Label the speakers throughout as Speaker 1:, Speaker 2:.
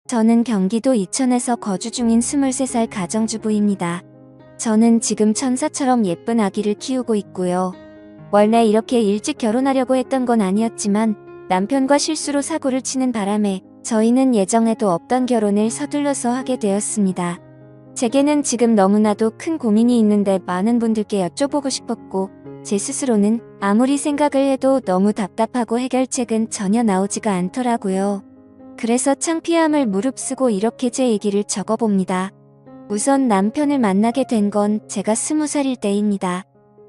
Speaker 1: 저는 경기도 이천에서 거주 중인 23살 가정주부입니다. 저는 지금 천사처럼 예쁜 아기를 키우고 있고요. 원래 이렇게 일찍 결혼하려고 했던 건 아니었지만 남편과 실수로 사고를 치는 바람에 저희는 예정에도 없던 결혼을 서둘러서 하게 되었습니다. 제게는 지금 너무나도 큰 고민이 있는데 많은 분들께 여쭤보고 싶었고, 제 스스로는 아무리 생각을 해도 너무 답답하고 해결책은 전혀 나오지가 않더라고요. 그래서 창피함을 무릅쓰고 이렇게 제 얘기를 적어봅니다. 우선 남편을 만나게 된 건 제가 20살일 때입니다.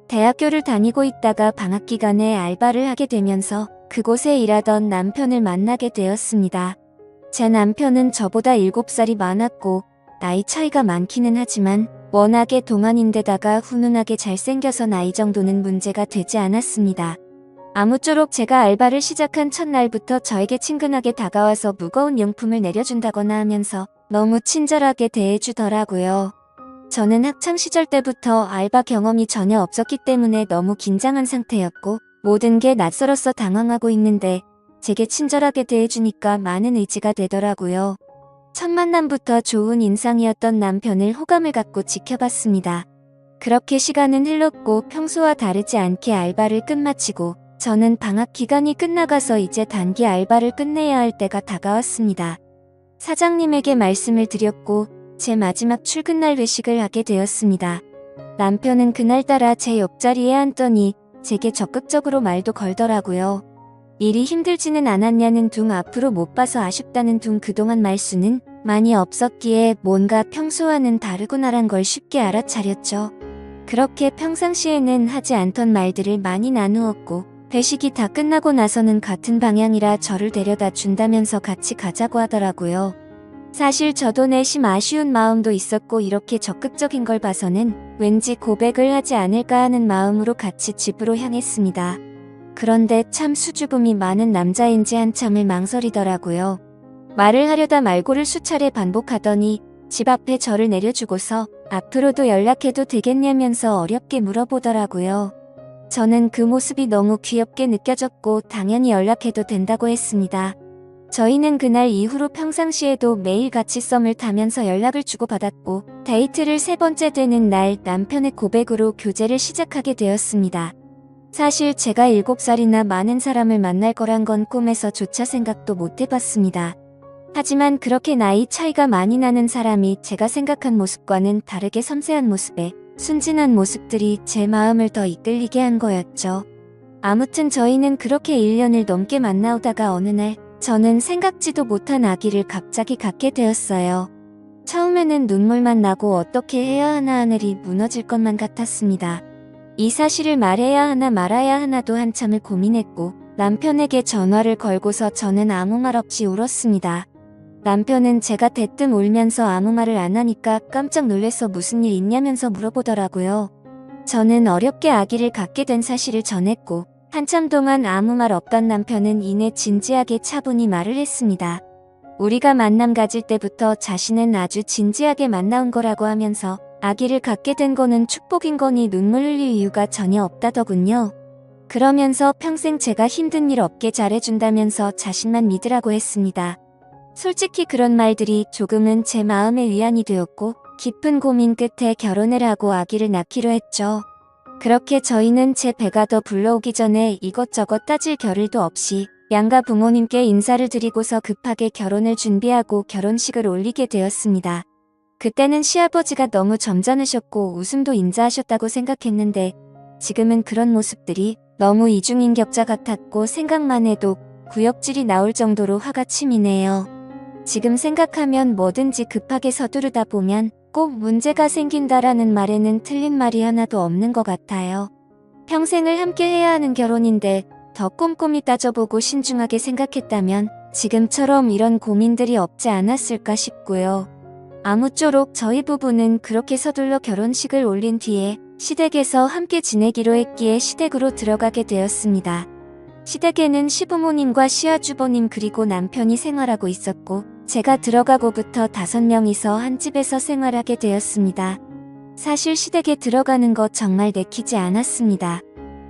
Speaker 1: 대학교를 다니고 있다가 방학 기간에 알바를 하게 되면서 그곳에 일하던 남편을 만나게 되었습니다. 제 남편은 저보다 7살이 많았고 나이 차이가 많기는 하지만 워낙에 동안인데다가 훈훈하게 잘생겨서 나이 정도는 문제가 되지 않았습니다. 아무쪼록 제가 알바를 시작한 첫날부터 저에게 친근하게 다가와서 무거운 용품을 내려준다거나 하면서 너무 친절하게 대해주더라고요. 저는 학창시절 때부터 알바 경험이 전혀 없었기 때문에 너무 긴장한 상태였고 모든 게 낯설어서 당황하고 있는데 제게 친절하게 대해주니까 많은 의지가 되더라고요. 첫 만남부터 좋은 인상이었던 남편을 호감을 갖고 지켜봤습니다. 그렇게 시간은 흘렀고 평소와 다르지 않게 알바를 끝마치고 저는 방학 기간이 끝나가서 이제 단기 알바를 끝내야 할 때가 다가왔습니다. 사장님에게 말씀을 드렸고 제 마지막 출근날 회식을 하게 되었습니다. 남편은 그날따라 제 옆자리에 앉더니 제게 적극적으로 말도 걸더라고요. 일이 힘들지는 않았냐는 둥, 앞으로 못 봐서 아쉽다는 둥, 그동안 말수는 많이 없었기에 뭔가 평소와는 다르구나란 걸 쉽게 알아차렸죠. 그렇게 평상시에는 하지 않던 말들을 많이 나누었고 회식이 다 끝나고 나서는 같은 방향이라 저를 데려다 준다면서 같이 가자고 하더라고요. 사실 저도 내심 아쉬운 마음도 있었고 이렇게 적극적인 걸 봐서는 왠지 고백을 하지 않을까 하는 마음으로 같이 집으로 향했습니다. 그런데 참 수줍음이 많은 남자인지 한참을 망설이더라고요. 말을 하려다 말고를 수차례 반복하더니 집 앞에 저를 내려주고서 앞으로도 연락해도 되겠냐면서 어렵게 물어보더라고요. 저는 그 모습이 너무 귀엽게 느껴졌고 당연히 연락해도 된다고 했습니다. 저희는 그날 이후로 평상시에도 매일 같이 썸을 타면서 연락을 주고받았고 데이트를 3번째 되는 날 남편의 고백으로 교제를 시작하게 되었습니다. 사실 제가 7살이나 많은 사람을 만날 거란 건 꿈에서조차 생각도 못 해봤습니다. 하지만 그렇게 나이 차이가 많이 나는 사람이 제가 생각한 모습과는 다르게 섬세한 모습에 순진한 모습들이 제 마음을 더 이끌리게 한 거였죠. 아무튼 저희는 그렇게 1년을 넘게 만나오다가 어느 날 저는 생각지도 못한 아기를 갑자기 갖게 되었어요. 처음에는 눈물만 나고 어떻게 해야 하나 하늘이 무너질 것만 같았습니다. 이 사실을 말해야 하나 말아야 하나도 한참을 고민했고 남편에게 전화를 걸고서 저는 아무 말 없이 울었습니다. 남편은 제가 대뜸 울면서 아무 말을 안 하니까 깜짝 놀라서 무슨 일 있냐면서 물어보더라고요. 저는 어렵게 아기를 갖게 된 사실을 전했고 한참 동안 아무 말 없던 남편은 이내 진지하게 차분히 말을 했습니다. 우리가 만남 가질 때부터 자신은 아주 진지하게 만나온 거라고 하면서 아기를 갖게 된 거는 축복인 거니 눈물 흘릴 이유가 전혀 없다더군요. 그러면서 평생 제가 힘든 일 없게 잘해준다면서 자신만 믿으라고 했습니다. 솔직히 그런 말들이 조금은 제 마음의 위안이 되었고 깊은 고민 끝에 결혼을 하고 아기를 낳기로 했죠. 그렇게 저희는 제 배가 더 불러오기 전에 이것저것 따질 겨를도 없이 양가 부모님께 인사를 드리고서 급하게 결혼을 준비하고 결혼식을 올리게 되었습니다. 그때는 시아버지가 너무 점잖으셨고 웃음도 인자하셨다고 생각했는데 지금은 그런 모습들이 너무 이중인격자 같았고 생각만 해도 구역질이 나올 정도로 화가 치미네요. 지금 생각하면 뭐든지 급하게 서두르다 보면 꼭 문제가 생긴다라는 말에는 틀린 말이 하나도 없는 것 같아요. 평생을 함께 해야 하는 결혼인데 더 꼼꼼히 따져보고 신중하게 생각했다면 지금처럼 이런 고민들이 없지 않았을까 싶고요. 아무쪼록 저희 부부는 그렇게 서둘러 결혼식을 올린 뒤에 시댁에서 함께 지내기로 했기에 시댁으로 들어가게 되었습니다. 시댁에는 시부모님과 시아주버님 그리고 남편이 생활하고 있었고 제가 들어가고부터 5명이서 한 집에서 생활하게 되었습니다. 사실 시댁에 들어가는 거 정말 내키지 않았습니다.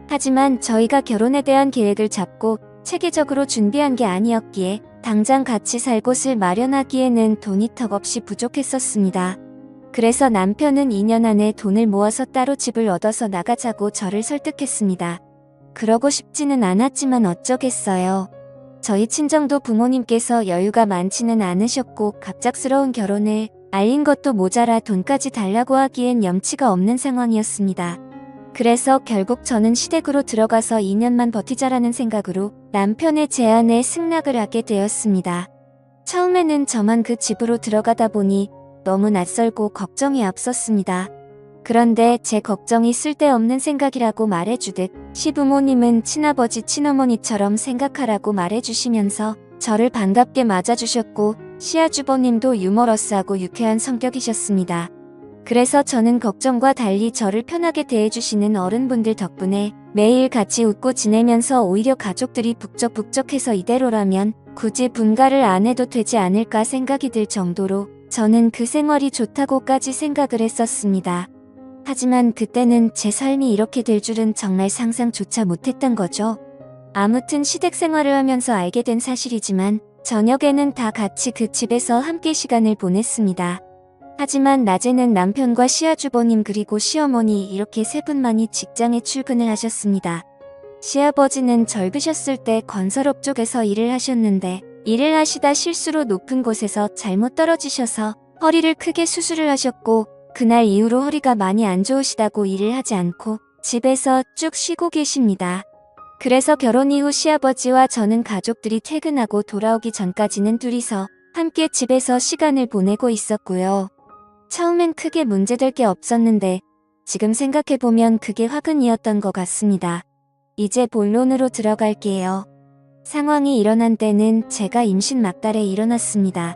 Speaker 1: 하지만 저희가 결혼에 대한 계획을 잡고 체계적으로 준비한 게 아니었기에 당장 같이 살 곳을 마련하기에는 돈이 턱없이 부족했었습니다. 그래서 남편은 2년 안에 돈을 모아서 따로 집을 얻어서 나가자고 저를 설득했습니다. 그러고 싶지는 않았지만 어쩌겠어요. 저희 친정도 부모님께서 여유가 많지는 않으셨고 갑작스러운 결혼을 알린 것도 모자라 돈까지 달라고 하기엔 염치가 없는 상황이었습니다. 그래서 결국 저는 시댁으로 들어가서 2년만 버티자라는 생각으로 남편의 제안에 승낙을 하게 되었습니다. 처음에는 저만 그 집으로 들어가다 보니 너무 낯설고 걱정이 앞섰습니다. 그런데 제 걱정이 쓸데없는 생각이라고 말해주듯 시부모님은 친아버지 친어머니처럼 생각하라고 말해주시면서 저를 반갑게 맞아주셨고 시아주버님도 유머러스하고 유쾌한 성격이셨습니다. 그래서 저는 걱정과 달리 저를 편하게 대해주시는 어른분들 덕분에 매일 같이 웃고 지내면서 오히려 가족들이 북적북적해서 이대로라면 굳이 분가를 안 해도 되지 않을까 생각이 들 정도로 저는 그 생활이 좋다고까지 생각을 했었습니다. 하지만 그때는 제 삶이 이렇게 될 줄은 정말 상상조차 못했던 거죠. 아무튼 시댁 생활을 하면서 알게 된 사실이지만 저녁에는 다 같이 그 집에서 함께 시간을 보냈습니다. 하지만 낮에는 남편과 시아주버님 그리고 시어머니 이렇게 세 분만이 직장에 출근을 하셨습니다. 시아버지는 젊으셨을 때 건설업 쪽에서 일을 하셨는데 일을 하시다 실수로 높은 곳에서 잘못 떨어지셔서 허리를 크게 수술을 하셨고 그날 이후로 허리가 많이 안 좋으시다고 일을 하지 않고 집에서 쭉 쉬고 계십니다. 그래서 결혼 이후 시아버지와 저는 가족들이 퇴근하고 돌아오기 전까지는 둘이서 함께 집에서 시간을 보내고 있었고요. 처음엔 크게 문제될 게 없었는데 지금 생각해보면 그게 화근이었던 것 같습니다. 이제 본론으로 들어갈게요. 상황이 일어난 때는 제가 임신 막달에 일어났습니다.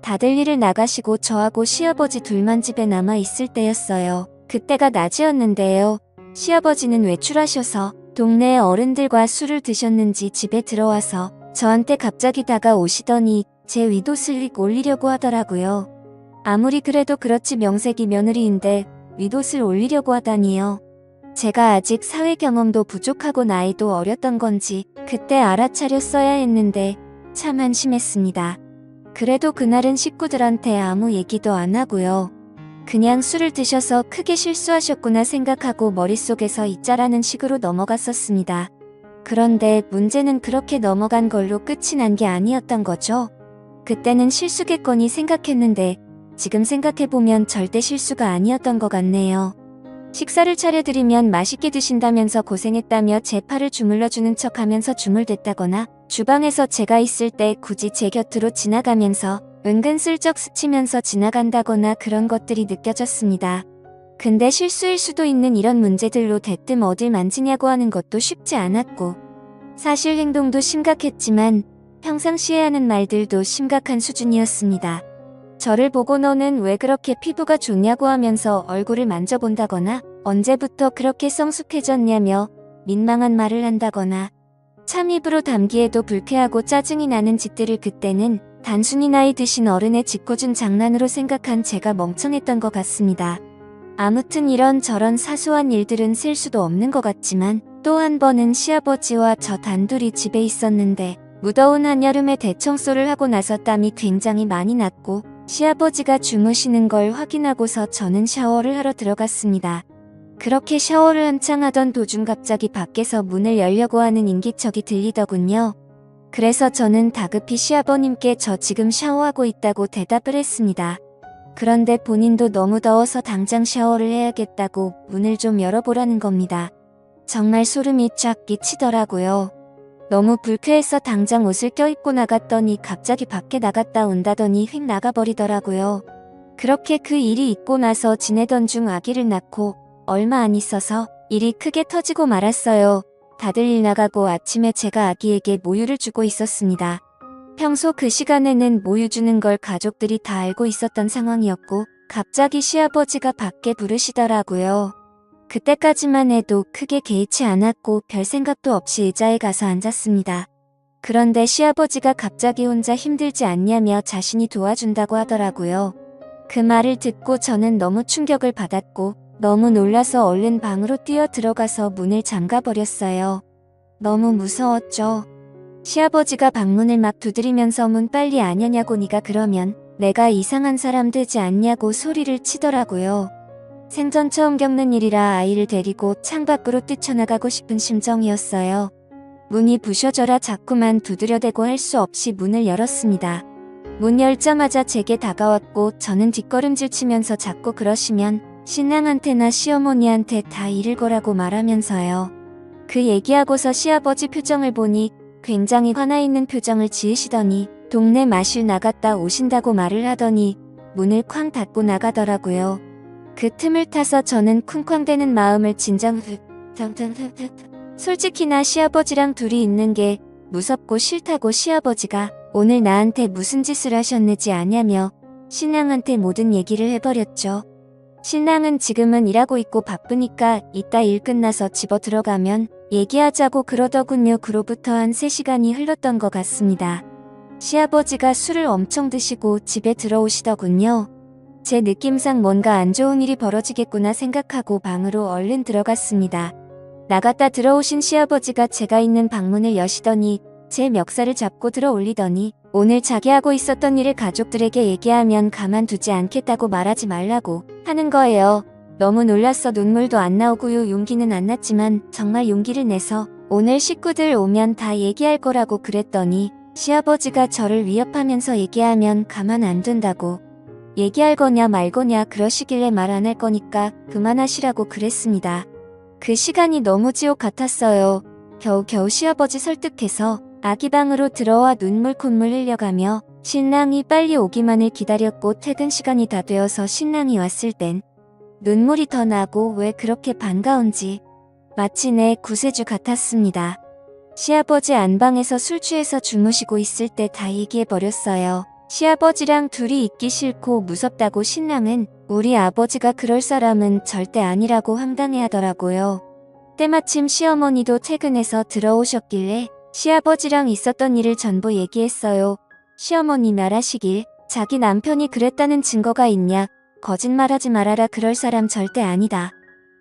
Speaker 1: 다들 일을 나가시고 저하고 시아버지 둘만 집에 남아 있을 때였어요. 그때가 낮이었는데요. 시아버지는 외출하셔서 동네 어른들과 술을 드셨는지 집에 들어와서 저한테 갑자기 다가오시더니 제 위도 슬릭 올리려고 하더라고요. 아무리 그래도 그렇지 명색이 며느리인데 윗옷을 올리려고 하다니요. 제가 아직 사회 경험도 부족하고 나이도 어렸던 건지 그때 알아차렸어야 했는데 참 한심했습니다. 그래도 그날은 식구들한테 아무 얘기도 안 하고요. 그냥 술을 드셔서 크게 실수하셨구나 생각하고 머릿속에서 잊자라는 식으로 넘어갔었습니다. 그런데 문제는 그렇게 넘어간 걸로 끝이 난 게 아니었던 거죠. 그때는 실수겠거니 생각했는데 지금 생각해보면 절대 실수가 아니었던 것 같네요. 식사를 차려드리면 맛있게 드신다면서 고생했다며 제 팔을 주물러주는 척하면서 주물댔다거나 주방에서 제가 있을 때 굳이 제 곁으로 지나가면서 은근슬쩍 스치면서 지나간다거나 그런 것들이 느껴졌습니다. 근데 실수일 수도 있는 이런 문제들로 대뜸 어딜 만지냐고 하는 것도 쉽지 않았고 사실 행동도 심각했지만 평상시에 하는 말들도 심각한 수준이었습니다. 저를 보고 너는 왜 그렇게 피부가 좋냐고 하면서 얼굴을 만져본다거나 언제부터 그렇게 성숙해졌냐며 민망한 말을 한다거나 참 입으로 담기에도 불쾌하고 짜증이 나는 짓들을 그때는 단순히 나이 드신 어른의 짓궂은 장난으로 생각한 제가 멍청했던 것 같습니다. 아무튼 이런저런 사소한 일들은 셀 수도 없는 것 같지만 또 한 번은 시아버지와 저 단둘이 집에 있었는데 무더운 한여름에 대청소를 하고 나서 땀이 굉장히 많이 났고 시아버지가 주무시는 걸 확인하고서 저는 샤워를 하러 들어갔습니다. 그렇게 샤워를 한창 하던 도중 갑자기 밖에서 문을 열려고 하는 인기척이 들리더군요. 그래서 저는 다급히 시아버님께 저 지금 샤워하고 있다고 대답을 했습니다. 그런데 본인도 너무 더워서 당장 샤워를 해야겠다고 문을 좀 열어보라는 겁니다. 정말 소름이 쫙 끼치더라고요. 너무 불쾌해서 당장 옷을 껴입고 나갔더니 갑자기 밖에 나갔다 온다더니 휙 나가버리더라고요. 그렇게 그 일이 있고 나서 지내던 중 아기를 낳고 얼마 안 있어서 일이 크게 터지고 말았어요. 다들 일 나가고 아침에 제가 아기에게 모유를 주고 있었습니다. 평소 그 시간에는 모유 주는 걸 가족들이 다 알고 있었던 상황이었고 갑자기 시아버지가 밖에 부르시더라고요. 그때까지만 해도 크게 개의치 않았고 별 생각도 없이 의자에 가서 앉았습니다. 그런데 시아버지가 갑자기 혼자 힘들지 않냐며 자신이 도와준다고 하더라고요. 그 말을 듣고 저는 너무 충격을 받았고 너무 놀라서 얼른 방으로 뛰어 들어가서 문을 잠가버렸어요. 너무 무서웠죠. 시아버지가 방문을 막 두드리면서 문 빨리 안 여냐고 네가 그러면 내가 이상한 사람 되지 않냐고 소리를 치더라고요. 생전 처음 겪는 일이라 아이를 데리고 창밖으로 뛰쳐나가고 싶은 심정이었어요. 문이 부셔져라 자꾸만 두드려대고 할 수 없이 문을 열었습니다. 문 열자마자 제게 다가왔고 저는 뒷걸음질 치면서 자꾸 그러시면 신랑한테나 시어머니한테 다 잃을 거라고 말하면서요. 그 얘기하고서 시아버지 표정을 보니 굉장히 화나 있는 표정을 지으시더니 동네 마실 나갔다 오신다고 말을 하더니 문을 쾅 닫고 나가더라고요. 그 틈을 타서 저는 쿵쾅대는 마음을 솔직히 나 시아버지랑 둘이 있는 게 무섭고 싫다고 시아버지가 오늘 나한테 무슨 짓을 하셨는지 아냐며 신랑한테 모든 얘기를 해버렸죠. 신랑은 지금은 일하고 있고 바쁘니까 이따 일 끝나서 집어 들어가면 얘기하자고 그러더군요. 그로부터 한 3시간이 흘렀던 것 같습니다. 시아버지가 술을 엄청 드시고 집에 들어오시더군요. 제 느낌상 뭔가 안 좋은 일이 벌어지겠구나 생각하고 방으로 얼른 들어갔습니다. 나갔다 들어오신 시아버지가 제가 있는 방문을 여시더니 제 멱살을 잡고 들어 올리더니 오늘 자기하고 있었던 일을 가족들에게 얘기하면 가만두지 않겠다고 말하지 말라고 하는 거예요. 너무 놀랐어. 눈물도 안 나오고요. 용기는 안 났지만 정말 용기를 내서 오늘 식구들 오면 다 얘기할 거라고 그랬더니 시아버지가 저를 위협하면서 얘기하면 가만 안 둔다고 얘기할 거냐 말 거냐 그러시길래 말 안 할 거니까 그만하시라고 그랬습니다. 그 시간이 너무 지옥 같았어요. 겨우겨우 시아버지 설득해서 아기 방으로 들어와 눈물 콧물 흘려가며 신랑이 빨리 오기만을 기다렸고 퇴근 시간이 다 되어서 신랑이 왔을 땐 눈물이 더 나고 왜 그렇게 반가운지 마치 내 구세주 같았습니다. 시아버지 안방에서 술 취해서 주무시고 있을 때 다 얘기해버렸어요. 시아버지랑 둘이 있기 싫고 무섭다고 신랑은 우리 아버지가 그럴 사람은 절대 아니라고 황당해하더라고요. 때마침 시어머니도 퇴근해서 들어오셨길래 시아버지랑 있었던 일을 전부 얘기했어요. 시어머니 말하시길 자기 남편이 그랬다는 증거가 있냐? 거짓말하지 말아라. 그럴 사람 절대 아니다.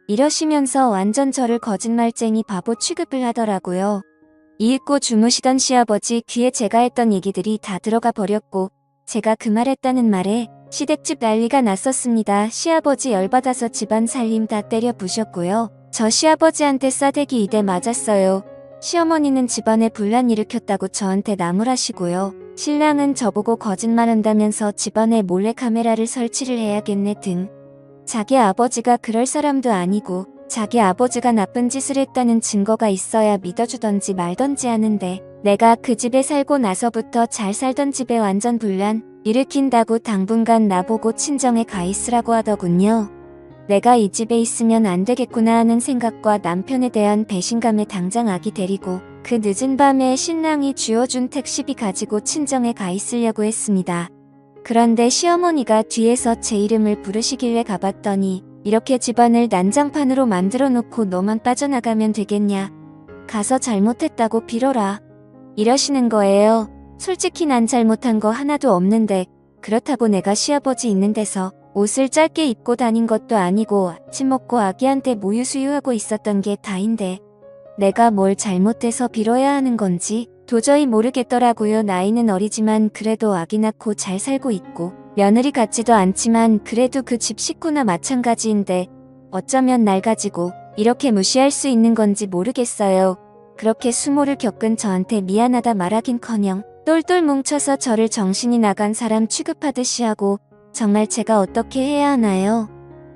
Speaker 1: 이러시면서 완전 저를 거짓말쟁이 바보 취급을 하더라고요. 이윽고 주무시던 시아버지 귀에 제가 했던 얘기들이 다 들어가 버렸고 제가 그 말했다는 말에 시댁집 난리가 났었습니다. 시아버지 열받아서 집안 살림 다 때려 부셨고요. 저 시아버지한테 싸대기 2대 맞았어요. 시어머니는 집안에 분란 일으켰다고 저한테 나무라시고요. 신랑은 저보고 거짓말한다면서 집안에 몰래카메라를 설치를 해야겠네 등. 자기 아버지가 그럴 사람도 아니고 자기 아버지가 나쁜 짓을 했다는 증거가 있어야 믿어주던지 말던지 하는데 내가 그 집에 살고 나서부터 잘 살던 집에 완전 분란 일으킨다고 당분간 나보고 친정에 가 있으라고 하더군요. 내가 이 집에 있으면 안 되겠구나 하는 생각과 남편에 대한 배신감에 당장 아기 데리고 그 늦은 밤에 신랑이 쥐어준 택시비 가지고 친정에 가 있으려고 했습니다. 그런데 시어머니가 뒤에서 제 이름을 부르시길래 가봤더니 이렇게 집안을 난장판으로 만들어 놓고 너만 빠져나가면 되겠냐. 가서 잘못했다고 빌어라. 이러시는 거예요. 솔직히 난 잘못한 거 하나도 없는데 그렇다고 내가 시아버지 있는 데서 옷을 짧게 입고 다닌 것도 아니고 아침 먹고 아기한테 모유 수유하고 있었던 게 다인데 내가 뭘 잘못해서 빌어야 하는 건지 도저히 모르겠더라고요. 나이는 어리지만 그래도 아기 낳고 잘 살고 있고 며느리 같지도 않지만 그래도 그 집 식구나 마찬가지인데 어쩌면 날 가지고 이렇게 무시할 수 있는 건지 모르겠어요. 그렇게 수모를 겪은 저한테 미안하다 말하긴커녕 똘똘 뭉쳐서 저를 정신이 나간 사람 취급하듯이 하고 정말 제가 어떻게 해야 하나요?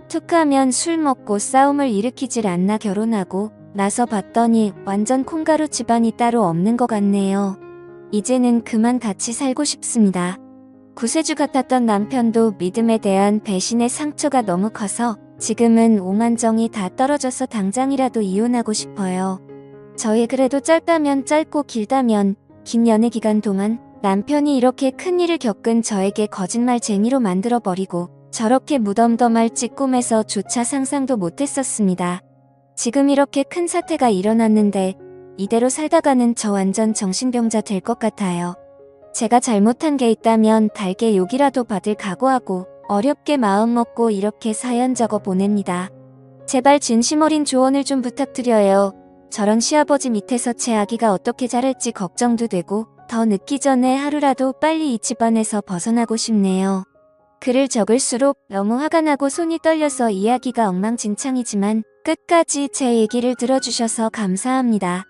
Speaker 1: 툭하면 술 먹고 싸움을 일으키질 않나. 결혼하고 나서 봤더니 완전 콩가루 집안이 따로 없는 것 같네요. 이제는 그만 같이 살고 싶습니다. 구세주 같았던 남편도 믿음에 대한 배신의 상처가 너무 커서 지금은 오만정이 다 떨어져서 당장이라도 이혼하고 싶어요. 저희 그래도 짧다면 짧고 길다면 긴 연애 기간 동안 남편이 이렇게 큰일을 겪은 저에게 거짓말쟁이로 만들어버리고 저렇게 무덤덤할지 꿈에서 조차 상상도 못했었습니다. 지금 이렇게 큰 사태가 일어났는데 이대로 살다가는 저 완전 정신병자 될 것 같아요. 제가 잘못한 게 있다면 달게 욕이라도 받을 각오하고 어렵게 마음먹고 이렇게 사연 적어 보냅니다. 제발 진심 어린 조언을 좀 부탁드려요. 저런 시아버지 밑에서 제 아기가 어떻게 자랄지 걱정도 되고 더 늦기 전에 하루라도 빨리 이 집안에서 벗어나고 싶네요. 글을 적을수록 너무 화가 나고 손이 떨려서 이야기가 엉망진창이지만 끝까지 제 얘기를 들어주셔서 감사합니다.